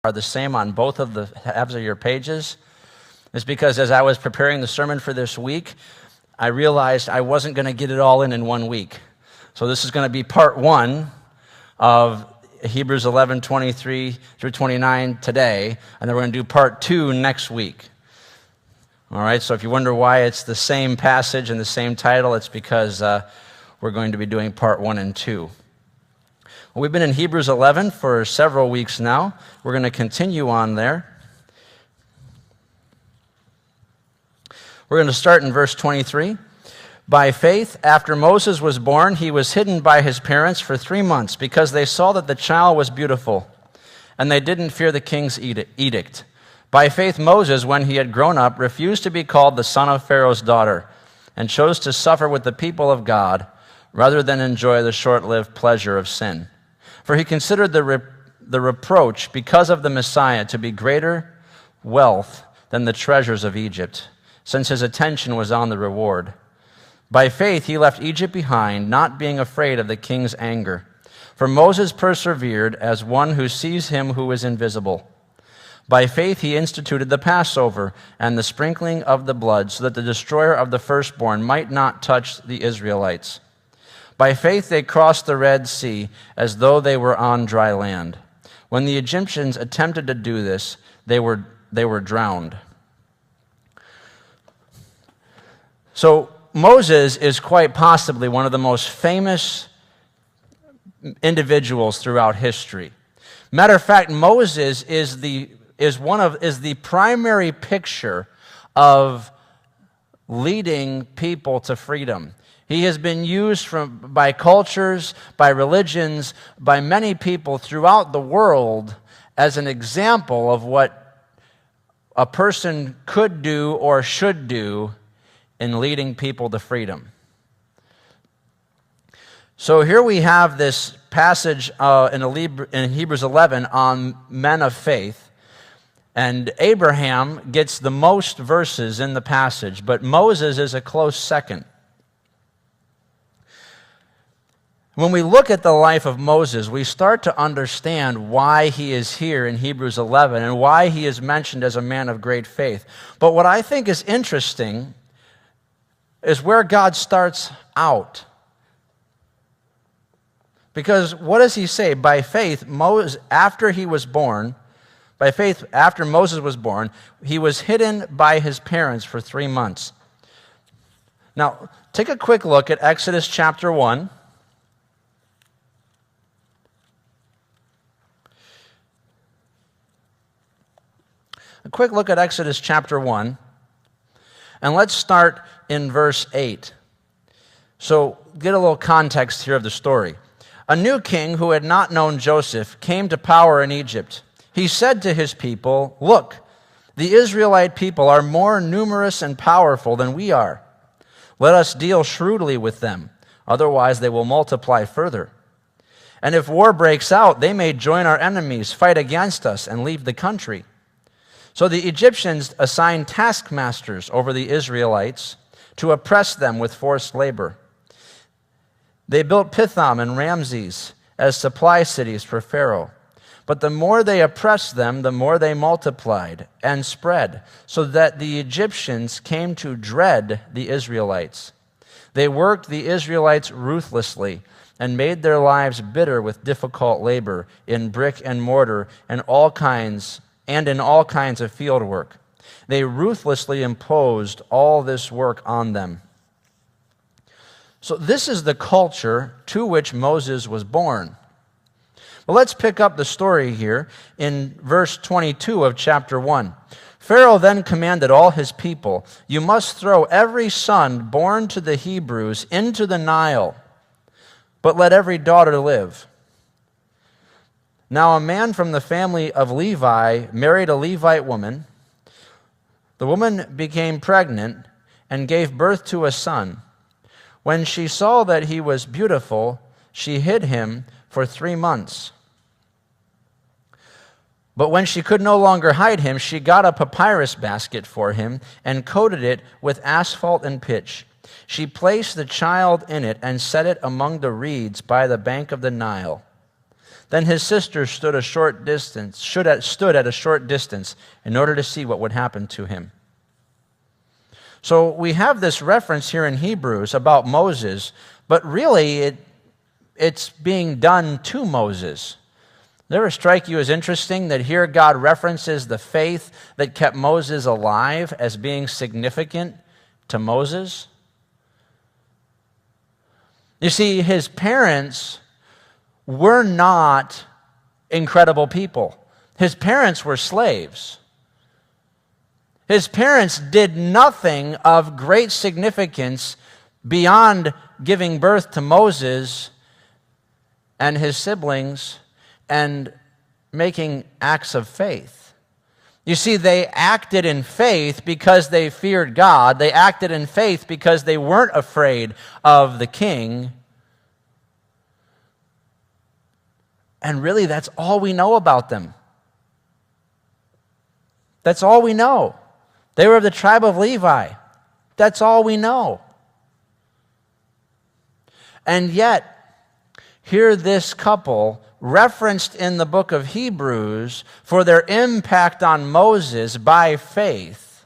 are the same on both of the halves of your pages. It's because as I was preparing the sermon for this week, I realized I wasn't going to get it all in 1 week. So this is going to be part 1 of Hebrews 11:23 through 29 today, and then we're going to do part 2 next week. All right, so if you wonder why it's the same passage and the same title, it's because we're going to be doing part 1 and 2. Well, we've been in Hebrews 11 for several weeks now. We're going to continue on there. We're going to start in verse 23. By faith, after Moses was born, he was hidden by his parents for 3 months because they saw that the child was beautiful, and they didn't fear the king's edict. By faith, Moses, when he had grown up, refused to be called the son of Pharaoh's daughter and chose to suffer with the people of God rather than enjoy the short-lived pleasure of sin. For he considered the reproach because of the Messiah to be greater wealth than the treasures of Egypt, since his attention was on the reward. By faith, he left Egypt behind, not being afraid of the king's anger. For Moses persevered as one who sees him who is invisible. By faith, he instituted the Passover and the sprinkling of the blood, so that the destroyer of the firstborn might not touch the Israelites. By faith, they crossed the Red Sea as though they were on dry land. When the Egyptians attempted to do this, they were drowned. So Moses is quite possibly one of the most famous individuals throughout history. Matter of fact, Moses is the primary picture of leading people to freedom. He has been used by cultures, by religions, by many people throughout the world as an example of what a person could do or should do in leading people to freedom. So here we have this passage in Hebrews 11 on men of faith. And Abraham gets the most verses in the passage, but Moses is a close second. When we look at the life of Moses, we start to understand why he is here in Hebrews 11 and why he is mentioned as a man of great faith. But what I think is interesting is where God starts out. Because what does he say? By faith, after Moses was born, he was hidden by his parents for 3 months. Now, take a quick look at Exodus chapter 1. A quick look at Exodus chapter 1. And let's start in verse 8. So, get a little context here of the story. A new king who had not known Joseph came to power in Egypt. He said to his people, "Look, the Israelite people are more numerous and powerful than we are. Let us deal shrewdly with them, otherwise they will multiply further. And if war breaks out, they may join our enemies, fight against us, and leave the country." So the Egyptians assigned taskmasters over the Israelites to oppress them with forced labor. They built Pithom and Ramses as supply cities for Pharaoh. But the more they oppressed them, the more they multiplied and spread, so that the Egyptians came to dread the Israelites. They worked the Israelites ruthlessly and made their lives bitter with difficult labor in brick and mortar and in all kinds of field work. They ruthlessly imposed all this work on them. So this is the culture to which Moses was born. Well, let's pick up the story here in verse 22 of chapter 1. Pharaoh then commanded all his people, "You must throw every son born to the Hebrews into the Nile, but let every daughter live." Now a man from the family of Levi married a Levite woman. The woman became pregnant and gave birth to a son. When she saw that he was beautiful, she hid him for 3 months. But when she could no longer hide him, she got a papyrus basket for him and coated it with asphalt and pitch. She placed the child in it and set it among the reeds by the bank of the Nile. Then his sister stood at a short distance in order to see what would happen to him. So we have this reference here in Hebrews about Moses, but really it's being done to Moses. Does it ever strike you as interesting that here God references the faith that kept Moses alive as being significant to Moses? You see, his parents were not incredible people. His parents were slaves. His parents did nothing of great significance beyond giving birth to Moses and his siblings and making acts of faith. You see, they acted in faith because they feared God. They acted in faith because they weren't afraid of the king. And really, that's all we know about them. That's all we know. They were of the tribe of Levi. That's all we know. And yet, here this couple, referenced in the book of Hebrews for their impact on Moses by faith.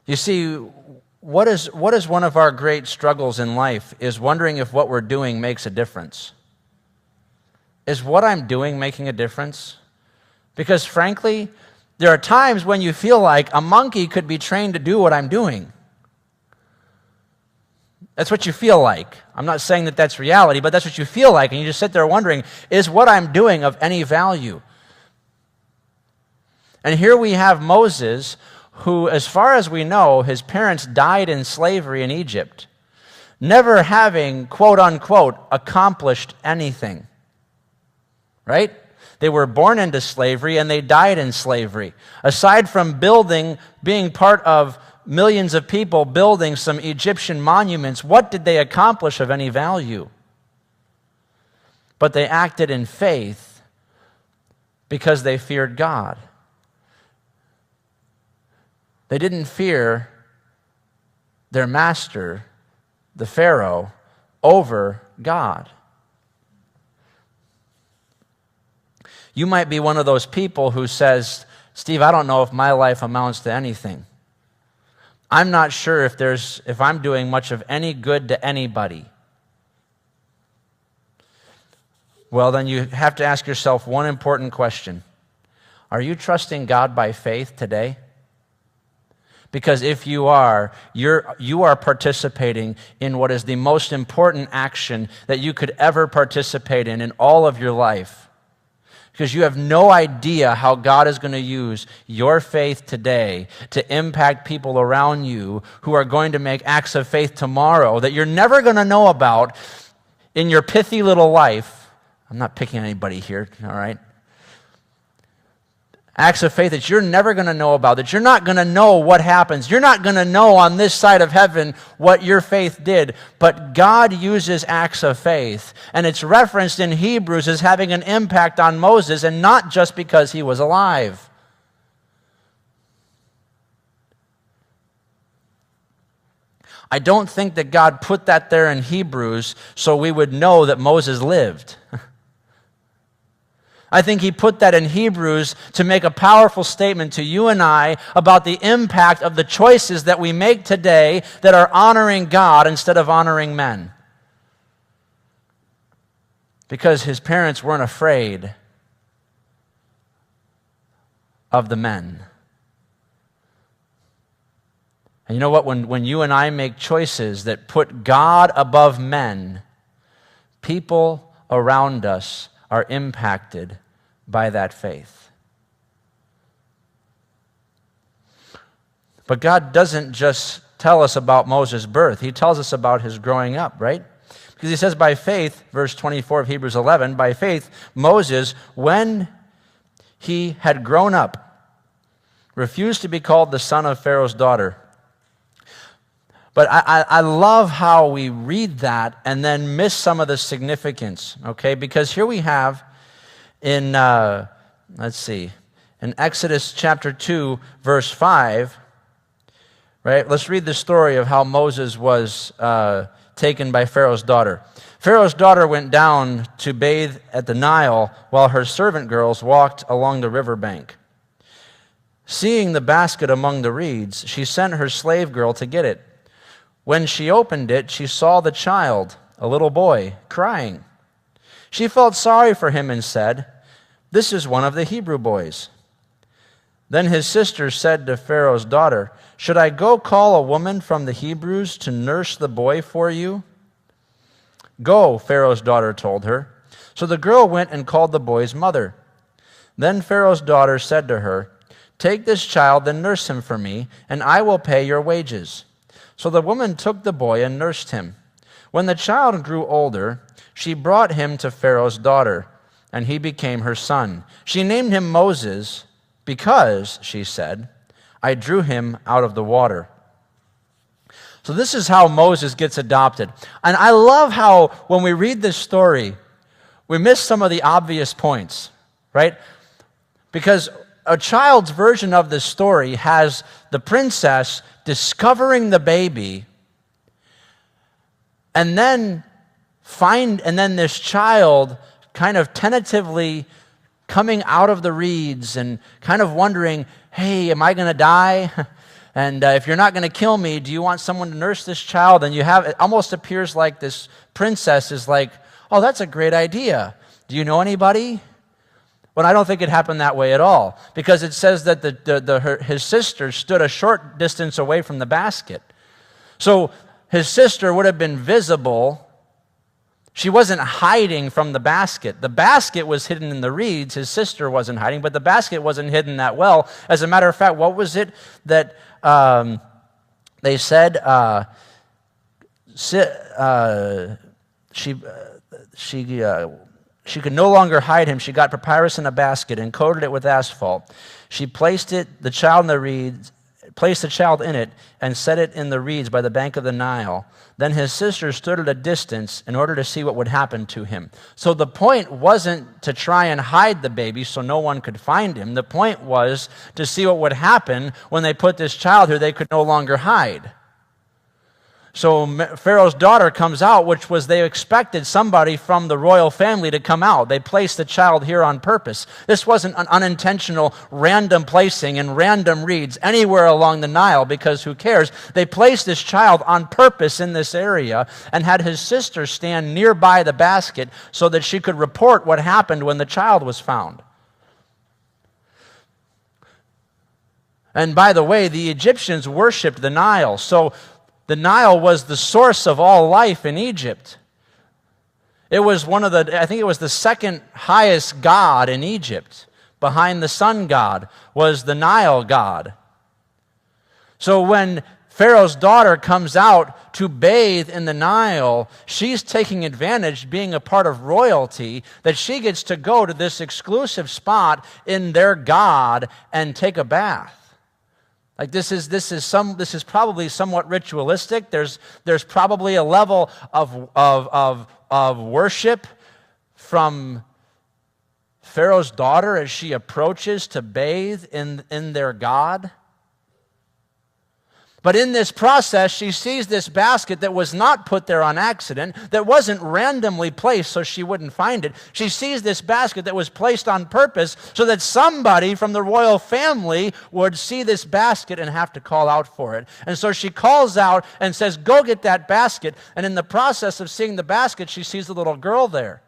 You see, what is one of our great struggles in life is wondering if what we're doing makes a difference. Is what I'm doing making a difference? Because frankly, there are times when you feel like a monkey could be trained to do what I'm doing. That's what you feel like. I'm not saying that that's reality, but that's what you feel like. And you just sit there wondering, is what I'm doing of any value? And here we have Moses, who, as far as we know, his parents died in slavery in Egypt, never having, quote unquote, accomplished anything. Right? They were born into slavery and they died in slavery. Aside from being part of millions of people building some Egyptian monuments, what did they accomplish of any value? But they acted in faith because they feared God. They didn't fear their master, the Pharaoh, over God. You might be one of those people who says, Steve, I don't know if my life amounts to anything. I'm not sure if I'm doing much of any good to anybody. Well, then you have to ask yourself one important question. Are you trusting God by faith today? Because if you are, you are participating in what is the most important action that you could ever participate in all of your life. Because you have no idea how God is going to use your faith today to impact people around you who are going to make acts of faith tomorrow that you're never going to know about in your pithy little life. I'm not picking anybody here, all right? Acts of faith that you're never going to know about, that you're not going to know what happens. You're not going to know on this side of heaven what your faith did. But God uses acts of faith. And it's referenced in Hebrews as having an impact on Moses, and not just because he was alive. I don't think that God put that there in Hebrews so we would know that Moses lived. I think he put that in Hebrews to make a powerful statement to you and I about the impact of the choices that we make today that are honoring God instead of honoring men. Because his parents weren't afraid of the men. And you know what? When you and I make choices that put God above men, people around us are impacted by that faith. But God doesn't just tell us about Moses' birth. He tells us about his growing up, right? Because he says by faith, verse 24 of Hebrews 11, by faith, Moses, when he had grown up, refused to be called the son of Pharaoh's daughter. But I love how we read that and then miss some of the significance, okay? Because here we have in, in Exodus chapter 2, verse 5, right? Let's read the story of how Moses was taken by Pharaoh's daughter. Pharaoh's daughter went down to bathe at the Nile while her servant girls walked along the river bank. Seeing the basket among the reeds, she sent her slave girl to get it. When she opened it, she saw the child, a little boy, crying. She felt sorry for him and said, "This is one of the Hebrew boys." Then his sister said to Pharaoh's daughter, "Should I go call a woman from the Hebrews to nurse the boy for you?" "Go," Pharaoh's daughter told her. So the girl went and called the boy's mother. Then Pharaoh's daughter said to her, "Take this child and nurse him for me, and I will pay your wages." So the woman took the boy and nursed him. When the child grew older, she brought him to Pharaoh's daughter, and he became her son. She named him Moses because, she said, "I drew him out of the water." So this is how Moses gets adopted. And I love how when we read this story, we miss some of the obvious points, right? Because a child's version of this story has the princess discovering the baby and then this child kind of tentatively coming out of the reeds and kind of wondering, hey, am I going to die? And if you're not going to kill me, do you want someone to nurse this child? And it almost appears like this princess is like, oh, that's a great idea. Do you know anybody? Well, I don't think it happened that way at all, because it says that his sister stood a short distance away from the basket. So his sister would have been visible. She wasn't hiding from the basket. The basket was hidden in the reeds. His sister wasn't hiding, but the basket wasn't hidden that well. As a matter of fact, what was it that they said? She could no longer hide him. She got papyrus in a basket and coated it with asphalt. She placed the child in it and set it in the reeds by the bank of the Nile. Then his sister stood at a distance in order to see what would happen to him. So the point wasn't to try and hide the baby so no one could find him. The point was to see what would happen when they put this child here they could no longer hide. So Pharaoh's daughter comes out, which was they expected somebody from the royal family to come out. They placed the child here on purpose. This wasn't an unintentional random placing in random reeds anywhere along the Nile, because who cares? They placed this child on purpose in this area and had his sister stand nearby the basket so that she could report what happened when the child was found. And by the way, the Egyptians worshipped the Nile, so the Nile was the source of all life in Egypt. It was I think it was the second highest god in Egypt. Behind the sun god was the Nile god. So when Pharaoh's daughter comes out to bathe in the Nile, she's taking advantage, being a part of royalty, that she gets to go to this exclusive spot in their god and take a bath. Like this is probably somewhat ritualistic. There's probably a level of worship from Pharaoh's daughter as she approaches to bathe in their God. But in this process, she sees this basket that was not put there on accident, that wasn't randomly placed so she wouldn't find it. She sees this basket that was placed on purpose so that somebody from the royal family would see this basket and have to call out for it. And so she calls out and says, "Go get that basket." And in the process of seeing the basket, she sees the little girl there.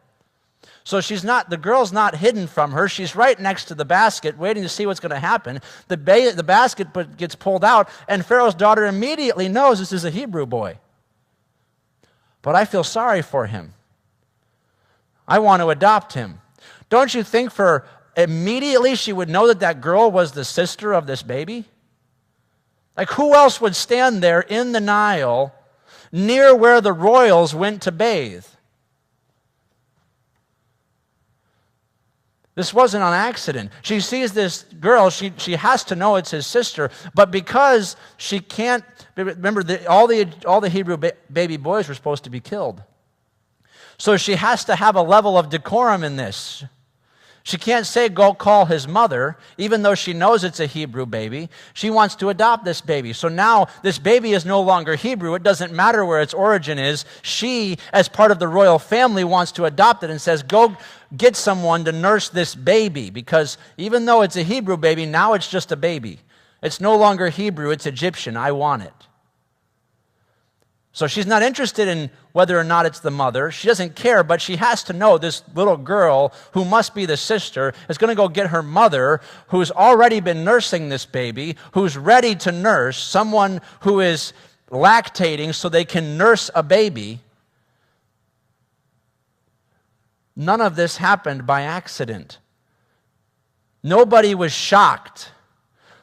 So the girl's not hidden from her. She's right next to the basket, waiting to see what's going to happen. The basket gets pulled out, and Pharaoh's daughter immediately knows this is a Hebrew boy. But I feel sorry for him. I want to adopt him. Don't you think immediately she would know that girl was the sister of this baby? Like, who else would stand there in the Nile near where the royals went to bathe? This wasn't on accident. She sees this girl. She has to know it's his sister. But because she can't, remember, all the Hebrew baby boys were supposed to be killed. So she has to have a level of decorum in this. She can't say, go call his mother, even though she knows it's a Hebrew baby. She wants to adopt this baby. So now this baby is no longer Hebrew. It doesn't matter where its origin is. She, as part of the royal family, wants to adopt it and says, go get someone to nurse this baby, because even though it's a Hebrew baby, now it's just a baby. It's no longer Hebrew, it's Egyptian. I want it. So she's not interested in whether or not it's the mother. She doesn't care, but she has to know this little girl, who must be the sister, is going to go get her mother, who's already been nursing this baby, who's ready to nurse, someone who is lactating so they can nurse a baby. None of this happened by accident. Nobody was shocked.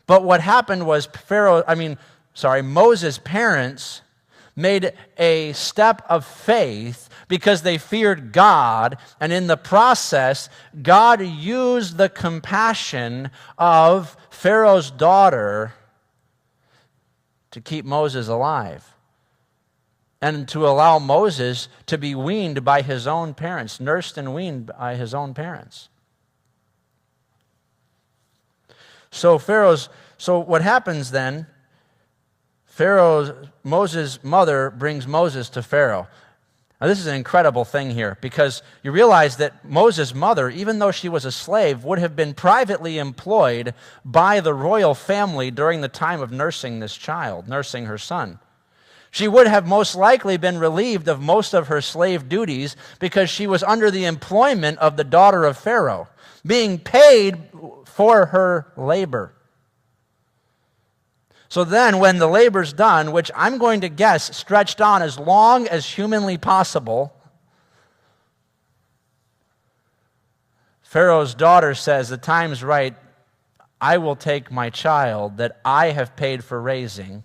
But what happened was Moses' parents made a step of faith because they feared God, and in the process, God used the compassion of Pharaoh's daughter to keep Moses alive and to allow Moses to be weaned by his own parents, nursed and weaned by his own parents. So what happens then? Moses' mother brings Moses to Pharaoh. Now, this is an incredible thing here, because you realize that Moses' mother, even though she was a slave, would have been privately employed by the royal family during the time of nursing this child, nursing her son. She would have most likely been relieved of most of her slave duties because she was under the employment of the daughter of Pharaoh, being paid for her labor. So then, when the labor's done, which I'm going to guess stretched on as long as humanly possible, Pharaoh's daughter says, the time's right, I will take my child that I have paid for raising.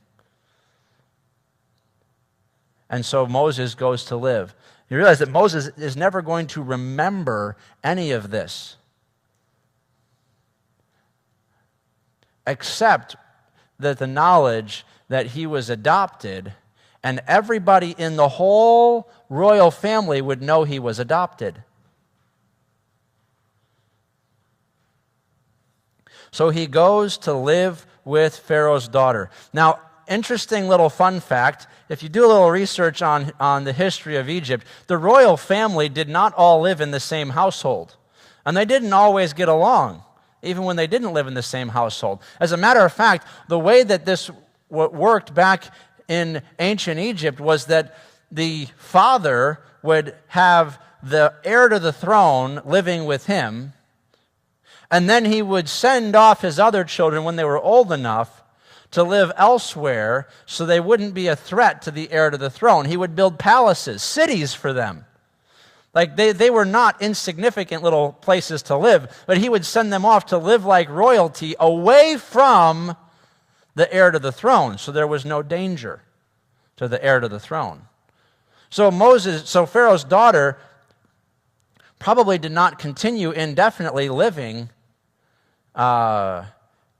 And so Moses goes to live. You realize that Moses is never going to remember any of this, except that the knowledge that he was adopted, and everybody in the whole royal family would know he was adopted. So he goes to live with Pharaoh's daughter. Now, interesting little fun fact, if you do a little research on the history of Egypt, the royal family did not all live in the same household, and they didn't always get along, even when they didn't live in the same household. As a matter of fact, the way that this worked back in ancient Egypt was that the father would have the heir to the throne living with him, and then he would send off his other children when they were old enough to live elsewhere so they wouldn't be a threat to the heir to the throne. He would build palaces, cities for them. Like they were not insignificant little places to live, but he would send them off to live like royalty away from the heir to the throne, so there was no danger to the heir to the throne. So Pharaoh's daughter probably did not continue indefinitely living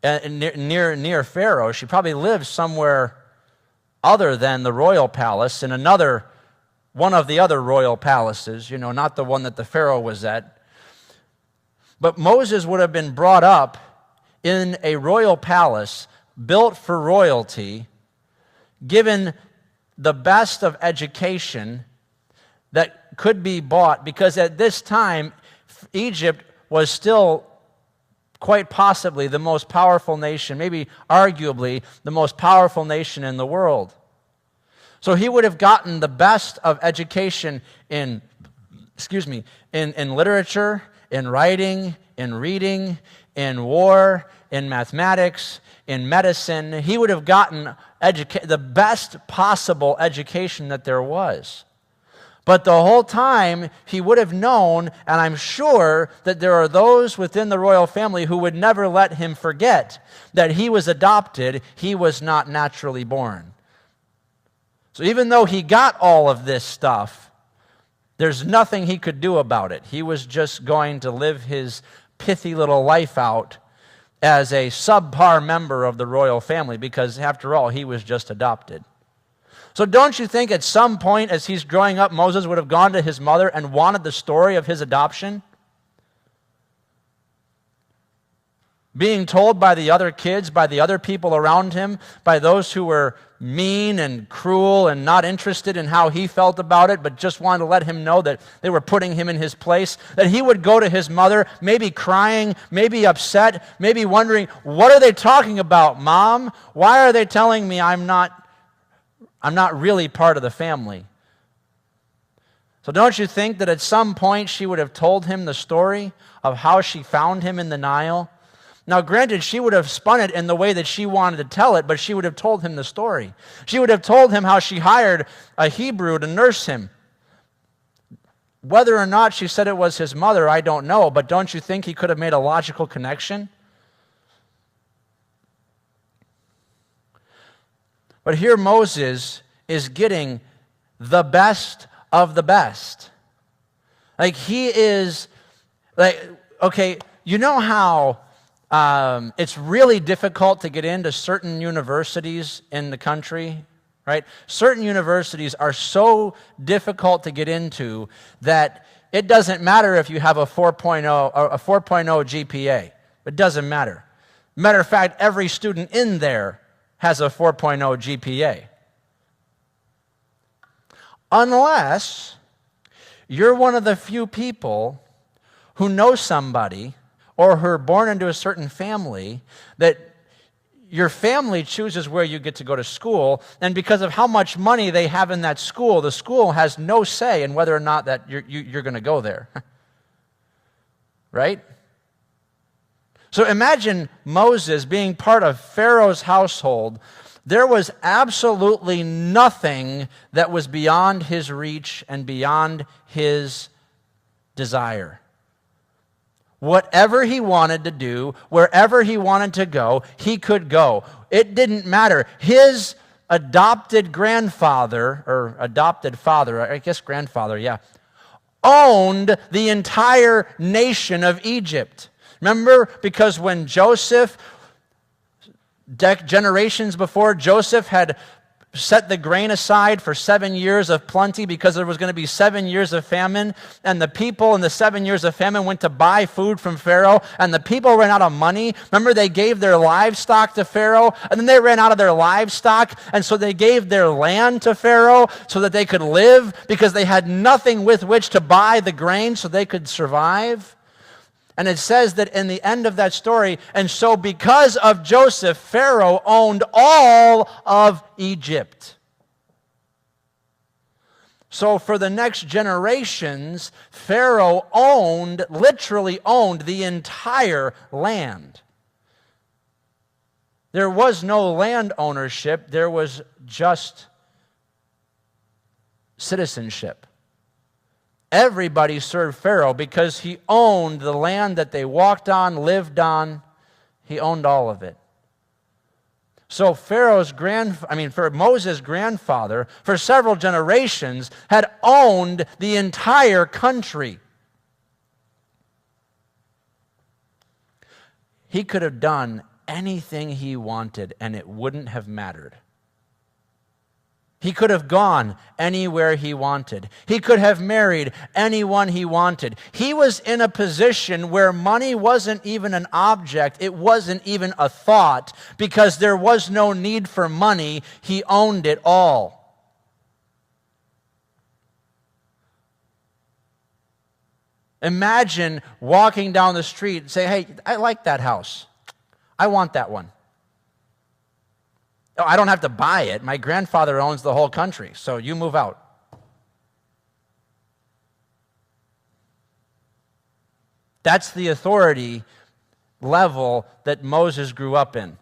near Pharaoh. She probably lived somewhere other than the royal palace, in one of the other royal palaces, not the one that the Pharaoh was at. But Moses would have been brought up in a royal palace built for royalty, given the best of education that could be bought, because at this time, Egypt was still quite possibly the most powerful nation, maybe arguably the most powerful nation in the world. So he would have gotten the best of education in literature, in writing, in reading, in war, in mathematics, in medicine. He would have gotten the best possible education that there was. But the whole time, he would have known, and I'm sure that there are those within the royal family who would never let him forget that he was adopted, he was not naturally born. So even though he got all of this stuff, there's nothing he could do about it. He was just going to live his pithy little life out as a subpar member of the royal family, because after all, he was just adopted. So don't you think at some point as he's growing up, Moses would have gone to his mother and wanted the story of his adoption? being told by the other kids, by the other people around him, by those who were mean and cruel and not interested in how he felt about it, but just wanted to let him know that they were putting him in his place, that he would go to his mother, maybe crying, maybe upset, maybe wondering, what are they talking about, Mom? Why are they telling me I'm not really part of the family? So don't you think that at some point she would have told him the story of how she found him in the Nile? Now, granted, she would have spun it in the way that she wanted to tell it, but she would have told him the story. She would have told him how she hired a Hebrew to nurse him. Whether or not she said it was his mother, I don't know, but don't you think he could have made a logical connection? But here Moses is getting the best of the best. Like, he is, like, okay, you know how it's really difficult to get into certain universities in the country, right? Certain universities are so difficult to get into that it doesn't matter if you have a 4.0 or a 4.0 GPA. It doesn't matter. Matter of fact, every student in there has a 4.0 GPA. Unless you're one of the few people who know somebody or who are born into a certain family that your family chooses where you get to go to school, and because of how much money they have in that school, the school has no say in whether or not that you're going to go there. Right? So imagine Moses being part of Pharaoh's household. There was absolutely nothing that was beyond his reach and beyond his desire. Whatever he wanted to do, wherever he wanted to go, he could go. It didn't matter. His adopted grandfather, or adopted father, I guess grandfather, yeah, owned the entire nation of Egypt. Remember, because when Joseph, generations before, Joseph had set the grain aside for 7 years of plenty because there was going to be 7 years of famine, and the people in the 7 years of famine went to buy food from Pharaoh, and the people ran out of money. Remember, they gave their livestock to Pharaoh, and then they ran out of their livestock, and so they gave their land to Pharaoh so that they could live, because they had nothing with which to buy the grain so they could survive. And it says that in the end of that story, and so because of Joseph, Pharaoh owned all of Egypt. So for the next generations, Pharaoh literally owned the entire land. There was no land ownership, there was just citizenship. Everybody served Pharaoh because he owned the land that they walked on, lived on. He owned all of it. So for Moses' grandfather, for several generations, had owned the entire country. He could have done anything he wanted, and it wouldn't have mattered. He could have gone anywhere he wanted. He could have married anyone he wanted. He was in a position where money wasn't even an object. It wasn't even a thought, because there was no need for money. He owned it all. Imagine walking down the street and say, "Hey, I like that house. I want that one. I don't have to buy it. My grandfather owns the whole country, so you move out." That's the authority level that Moses grew up in.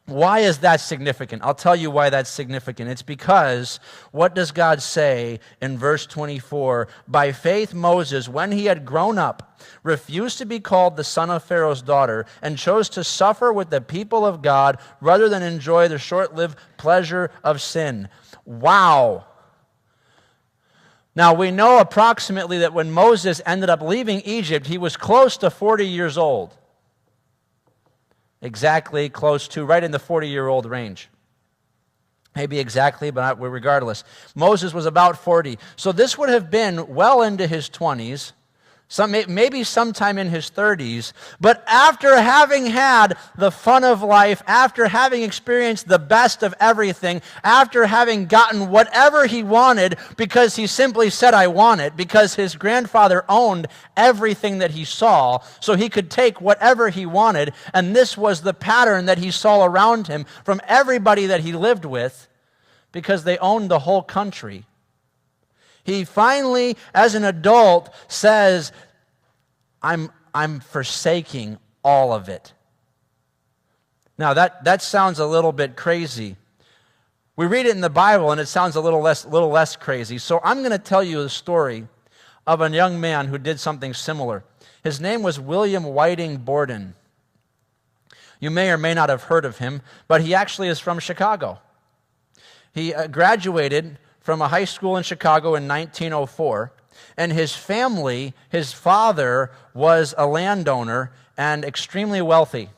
Why is that significant? I'll tell you why that's significant. It's because, what does God say in verse 24? By faith Moses, when he had grown up, refused to be called the son of Pharaoh's daughter, and chose to suffer with the people of God rather than enjoy the short-lived pleasure of sin. Wow. Now, we know approximately that when Moses ended up leaving Egypt, he was close to 40 years old. Exactly close to, right in the 40-year-old range. Maybe exactly, but regardless. Moses was about 40. So this would have been well into his 20s, maybe sometime in his 30s, but after having had the fun of life, after having experienced the best of everything, after having gotten whatever he wanted because he simply said, I want it, because his grandfather owned everything that he saw, so he could take whatever he wanted, and this was the pattern that he saw around him from everybody that he lived with, because they owned the whole country. He finally, as an adult, says, I'm forsaking all of it. Now, that sounds a little bit crazy. We read it in the Bible, and it sounds a little less crazy. So I'm going to tell you the story of a young man who did something similar. His name was William Whiting Borden. You may or may not have heard of him, but he actually is from Chicago. He graduated from a high school in Chicago in 1904, and his family, his father was a landowner and extremely wealthy.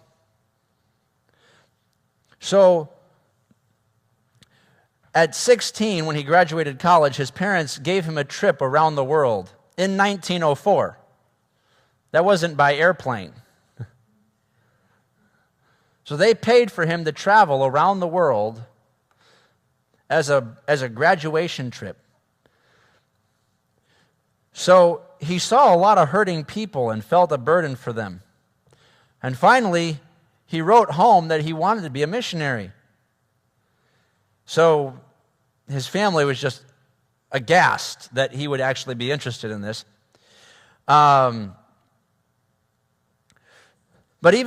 So at 16, when he graduated college, his parents gave him a trip around the world in 1904. That wasn't by airplane. So they paid for him to travel around the world as a graduation trip. So he saw a lot of hurting people and felt a burden for them. And finally, he wrote home that he wanted to be a missionary. So his family was just aghast that he would actually be interested in this. But he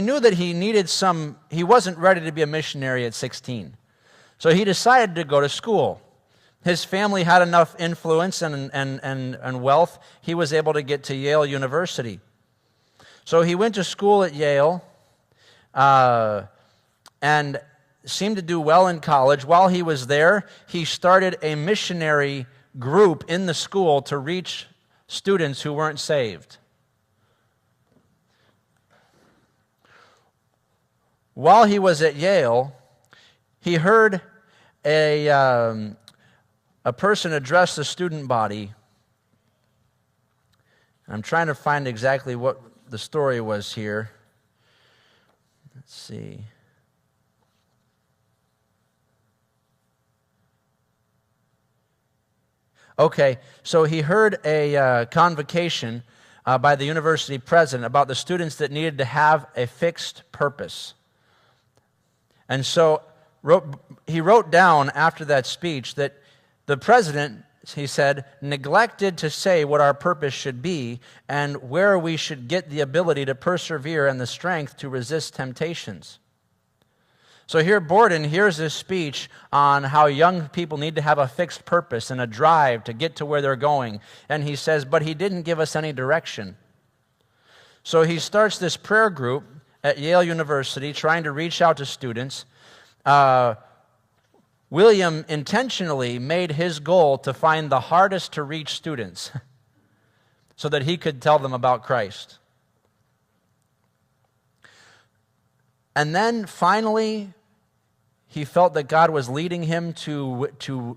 knew that he wasn't ready to be a missionary at 16. So he decided to go to school. His family had enough influence and wealth. He was able to get to Yale University. So he went to school at Yale and seemed to do well in college. While he was there, he started a missionary group in the school to reach students who weren't saved. While he was at Yale, he heard a person address the student body. I'm trying to find exactly what the story was here. Let's see. Okay, so he heard a convocation by the university president about the students that needed to have a fixed purpose. And so he wrote down after that speech that the president, he said, neglected to say what our purpose should be and where we should get the ability to persevere and the strength to resist temptations. So here Borden hears this speech on how young people need to have a fixed purpose and a drive to get to where they're going. And he says, but he didn't give us any direction. So he starts this prayer group at Yale University trying to reach out to students. William intentionally made his goal to find the hardest to reach students so that he could tell them about Christ. And then finally, he felt that God was leading him to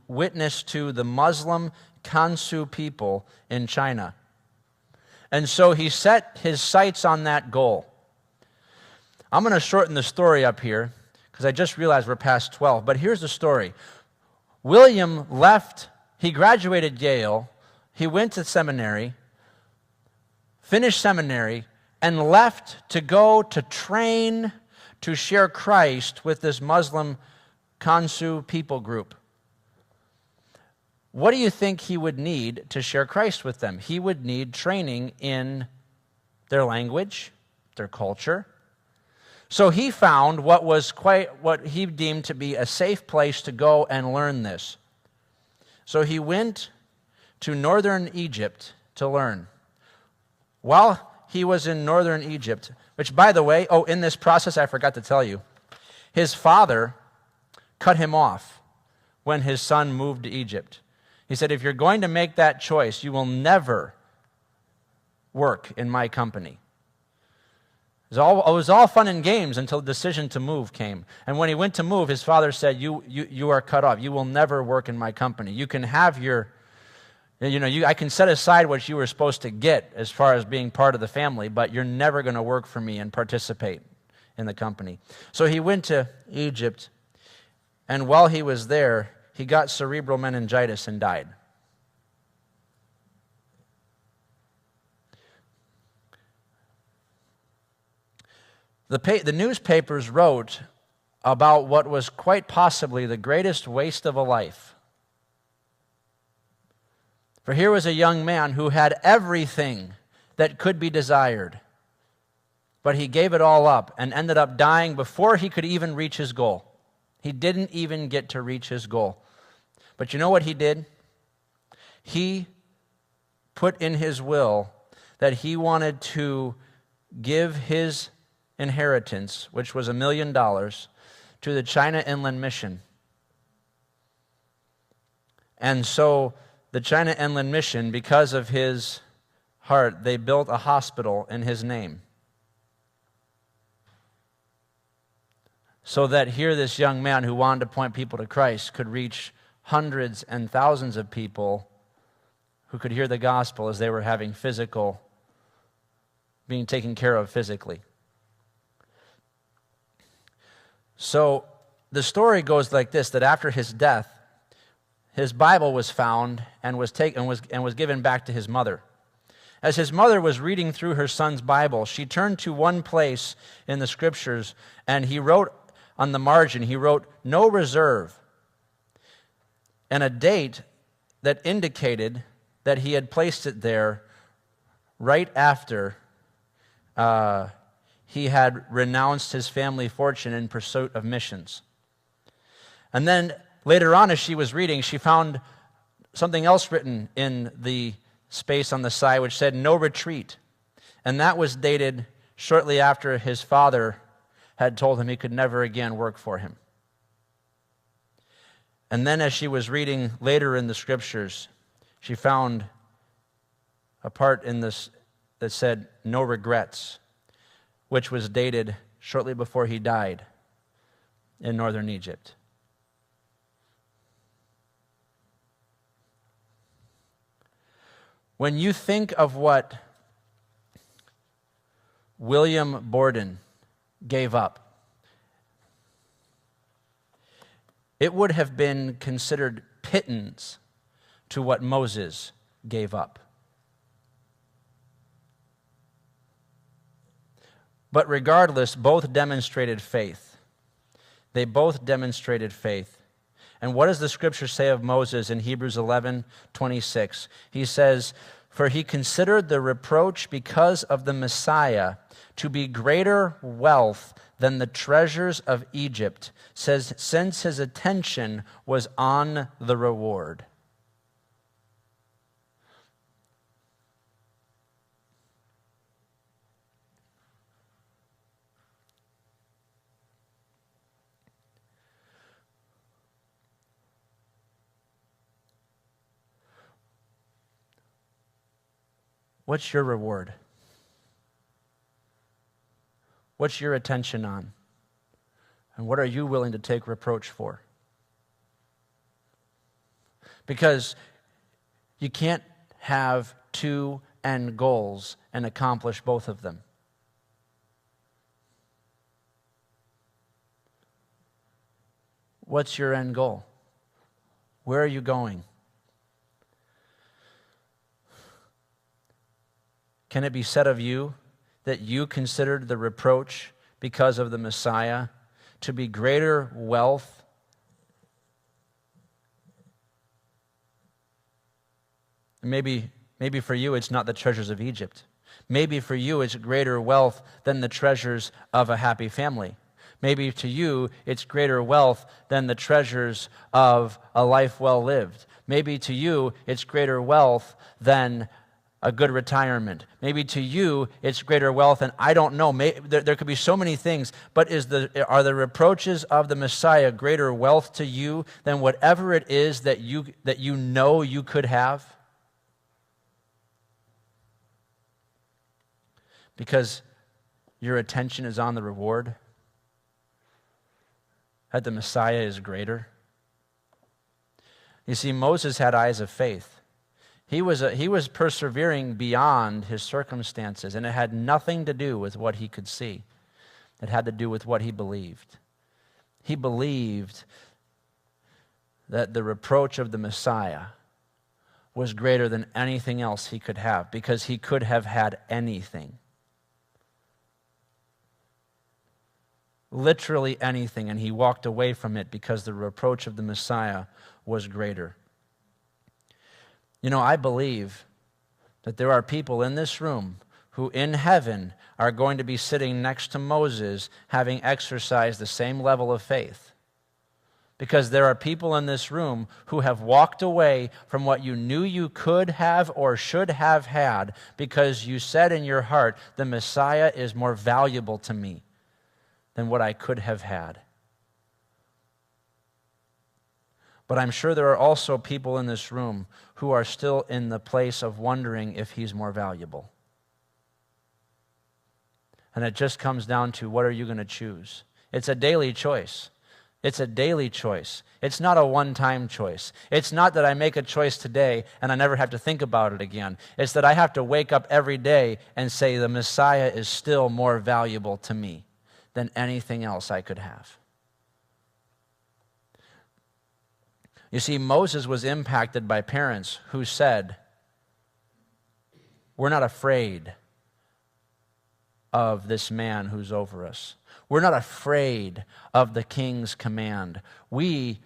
witness to the Muslim Kansu people in China. And so he set his sights on that goal. I'm going to shorten the story up here because I just realized we're past 12. But here's the story. William left, he graduated Yale, he went to seminary, finished seminary, and left to go to train to share Christ with this Muslim Kansu people group. What do you think he would need to share Christ with them? He would need training in their language, their culture. So he found what he deemed to be a safe place to go and learn this. So he went to northern Egypt to learn. While he was in northern Egypt, which by the way, in this process I forgot to tell you, his father cut him off when his son moved to Egypt. He said, if you're going to make that choice, you will never work in my company. It was all fun and games until the decision to move came. And when he went to move, his father said, you are cut off. You will never work in my company. You can have your I can set aside what you were supposed to get as far as being part of the family, but you're never going to work for me and participate in the company. So he went to Egypt, and while he was there, he got cerebral meningitis and died. The newspapers wrote about what was quite possibly the greatest waste of a life. For here was a young man who had everything that could be desired, but he gave it all up and ended up dying before he could even reach his goal. He didn't even get to reach his goal. But you know what he did? He put in his will that he wanted to give his inheritance, which was $1 million, to the China Inland Mission. And so the China Inland Mission, because of his heart, they built a hospital in his name. So that here this young man who wanted to point people to Christ could reach hundreds and thousands of people who could hear the gospel as they were being taken care of physically. So the story goes like this, that after his death, his Bible was found and was given back to his mother. As his mother was reading through her son's Bible, she turned to one place in the scriptures, and he wrote on the margin, he wrote, "No reserve," and a date that indicated that he had placed it there right after he had renounced his family fortune in pursuit of missions. And then later on, as she was reading, she found something else written in the space on the side which said, "No retreat." And that was dated shortly after his father had told him he could never again work for him. And then as she was reading later in the scriptures, she found a part in this that said, "No regrets," which was dated shortly before he died in northern Egypt. When you think of what William Borden gave up, it would have been considered pittance to what Moses gave up. But regardless, both demonstrated faith. They both demonstrated faith. And what does the scripture say of Moses in Hebrews 11:26? He says, "For he considered the reproach because of the Messiah to be greater wealth than the treasures of Egypt, since his attention was on the reward." What's your reward? What's your attention on? And what are you willing to take reproach for? Because you can't have two end goals and accomplish both of them. What's your end goal? Where are you going? Can it be said of you that you considered the reproach because of the Messiah to be greater wealth Maybe for you it's not the treasures of Egypt. Maybe for you it's greater wealth than the treasures of a happy family. Maybe to you it's greater wealth than the treasures of a life well lived. Maybe to you it's greater wealth than a good retirement. Maybe to you it's greater wealth, and I don't know. There could be so many things, but are the reproaches of the Messiah greater wealth to you than whatever it is that you know you could have? Because your attention is on the reward? That the Messiah is greater? You see, Moses had eyes of faith. He was persevering beyond his circumstances, and it had nothing to do with what he could see. It had to do with what he believed. He believed that the reproach of the Messiah was greater than anything else he could have, because he could have had anything. Literally anything, and he walked away from it because the reproach of the Messiah was greater. You know, I believe that there are people in this room who in heaven are going to be sitting next to Moses, having exercised the same level of faith. Because there are people in this room who have walked away from what you knew you could have or should have had, because you said in your heart, the Messiah is more valuable to me than what I could have had. But I'm sure there are also people in this room who are still in the place of wondering if he's more valuable. And it just comes down to, what are you going to choose? It's a daily choice. It's a daily choice. It's not a one-time choice. It's not that I make a choice today and I never have to think about it again. It's that I have to wake up every day and say, the Messiah is still more valuable to me than anything else I could have. You see, Moses was impacted by parents who said, we're not afraid of this man who's over us. We're not afraid of the king's command. We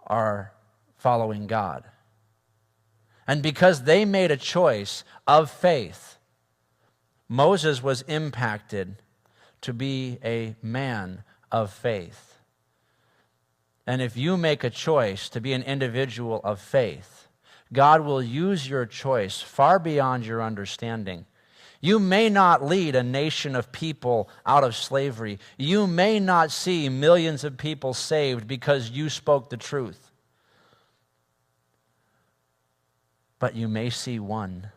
are following God. And because they made a choice of faith, Moses was impacted to be a man of faith. And if you make a choice to be an individual of faith, God will use your choice far beyond your understanding. You may not lead a nation of people out of slavery. You may not see millions of people saved because you spoke the truth. But you may see one.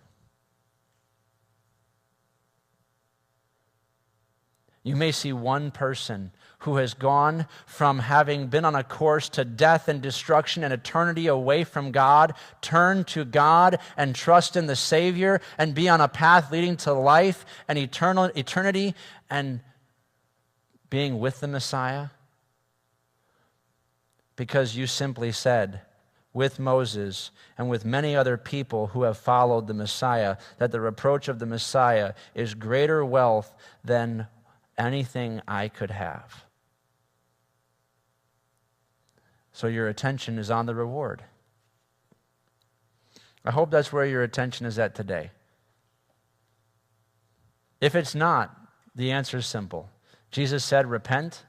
You may see one person who has gone from having been on a course to death and destruction and eternity away from God, turn to God and trust in the Savior and be on a path leading to life and eternity and being with the Messiah. Because you simply said, with Moses and with many other people who have followed the Messiah, that the reproach of the Messiah is greater wealth than anything I could have. So your attention is on the reward. I hope that's where your attention is at today. If it's not, the answer is simple. Jesus said, repent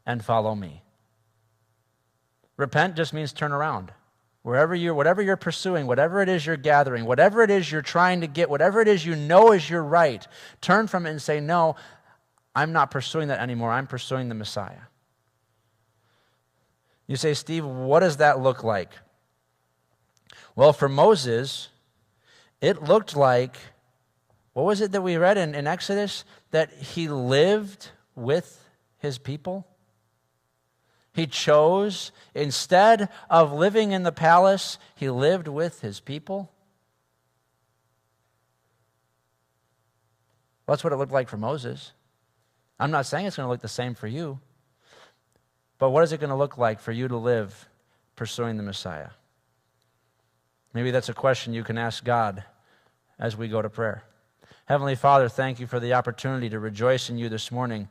and follow me. Repent just means turn around. Whatever you're pursuing, whatever it is you're gathering, whatever it is you're trying to get, whatever it is you know is your right, turn from it and say, no, I'm not pursuing that anymore. I'm pursuing the Messiah. You say, Steve, what does that look like? Well, for Moses, it looked like, what was it that we read in Exodus? That he lived with his people. He chose, instead of living in the palace, he lived with his people. Well, that's what it looked like for Moses. I'm not saying it's going to look the same for you. But what is it going to look like for you to live pursuing the Messiah? Maybe that's a question you can ask God as we go to prayer. Heavenly Father, thank you for the opportunity to rejoice in you this morning.